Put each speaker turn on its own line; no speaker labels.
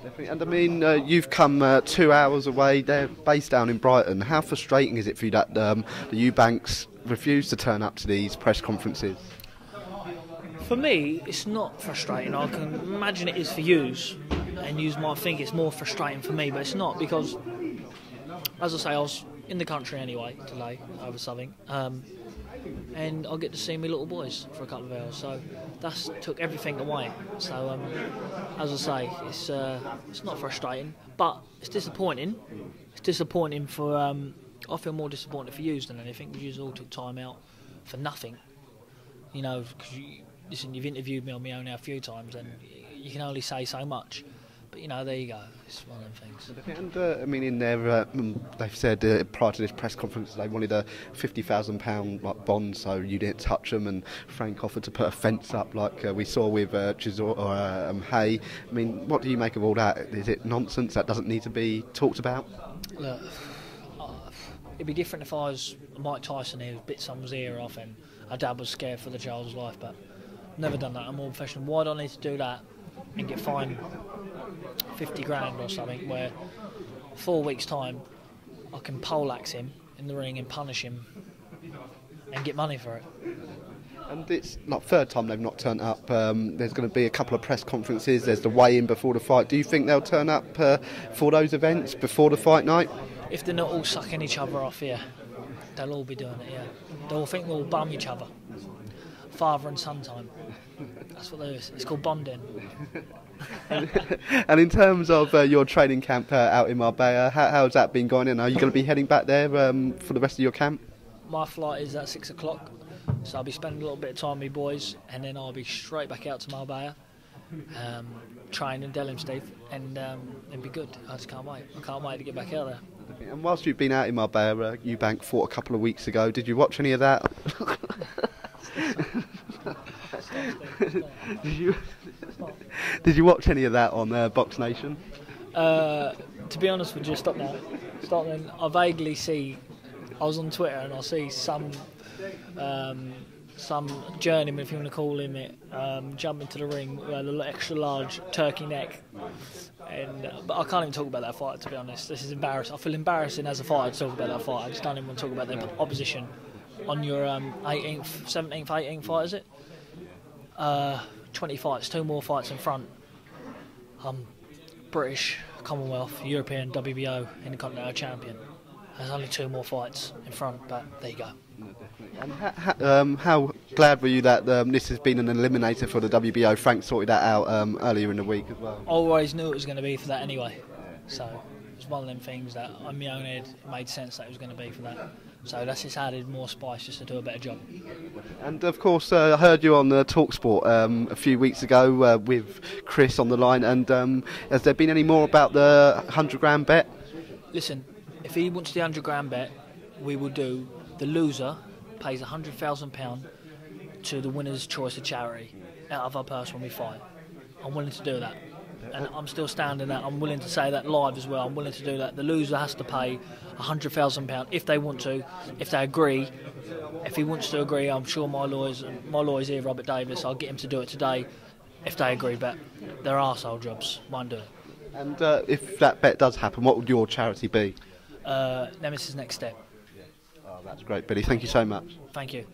Definitely. And I mean, you've come 2 hours away. They're based down in Brighton. How frustrating is it for you that the Eubanks refuse to turn up to these press conferences?
For me, it's not frustrating. I can imagine it is for yous, and yous might think it's more frustrating for me, but it's not, because, as I say, I was in the country anyway today over something, and I get to see my little boys for a couple of hours, so that's took everything away. So, as I say, it's not frustrating, but it's disappointing. It's disappointing for. I feel more disappointed for yous than anything. Yous all took time out for nothing. You know, because listen, you've interviewed me on my own now a few times, and you can only say so much. But, you know, there you go. It's one of them things.
And, I mean, in their, they've said prior to this press conference they wanted a £50,000 bond, so you didn't touch them, and Frank offered to put a fence up like we saw with Chisor or Hay. I mean, what do you make of all that? Is it nonsense that doesn't need to be talked about?
Look, it'd be different if I was Mike Tyson here, bit someone's ear off, and our dad was scared for the child's life, but never done that. I'm more professional. Why do I need to do that and get fined 50 grand or something, where 4 weeks' time I can poleaxe him in the ring and punish him and get money for it?
And it's like third time they've not turned up. There's going to be a couple of press conferences. There's the weigh-in before the fight. Do you think they'll turn up for those events before the fight night?
If they're not all sucking each other off, yeah, they'll all be doing it. Yeah, they'll all think they'll all bum each other. Father and son time. That's what there is. It's called bonding.
And in terms of your training camp out in Marbella, how's that been going? And are you going to be heading back there for the rest of your camp?
My flight is at 6 o'clock, so I'll be spending a little bit of time with my boys, and then I'll be straight back out to Marbella, train in Delham, Steve, and it'll be good. I just can't wait. I can't wait to get back out there.
And whilst you've been out in Marbella, Eubank fought a couple of weeks ago. Did you watch any of that? Did you watch any of that on Box Nation?
To be honest with you, stop now. Stop then. I vaguely see. I was on Twitter and I see some journeyman, if you want to call him it, jump into the ring with an extra large turkey neck. But I can't even talk about that fight, to be honest. This is embarrassing. I feel embarrassing as a fighter to talk about that fight. I just don't even want to talk about the opposition on your 18th, 17th, 18th fight, is it? 20 fights, 2 more fights in front. British, Commonwealth, European, WBO, Intercontinental Champion. There's only 2 more fights in front, but there you go.
And how glad were you that this has been an eliminator for the WBO? Frank sorted that out earlier in the week as well.
I always knew it was going to be for that anyway. So it's one of them things that on my own head it made sense that it was going to be for that. So that's just added more spice just to do a better job.
And of course, I heard you on TalkSport a few weeks ago with Chris on the line. And has there been any more about the 100 grand bet?
Listen, if he wants the 100 grand bet, we will do. The loser pays £100,000 to the winner's choice of charity out of our purse when we fight. I'm willing to do that. And I'm still standing that. I'm willing to say that live as well. I'm willing to do that. The loser has to pay £100,000 if they want to, if they agree. If he wants to agree, I'm sure my lawyer's here, Robert Davis. I'll get him to do it today if they agree. But they're arsehole jobs. Won't do it.
And if that bet does happen, what would your charity be?
Nemesis Next Step.
Oh, that's great, Billy. Thank you so much.
Thank you.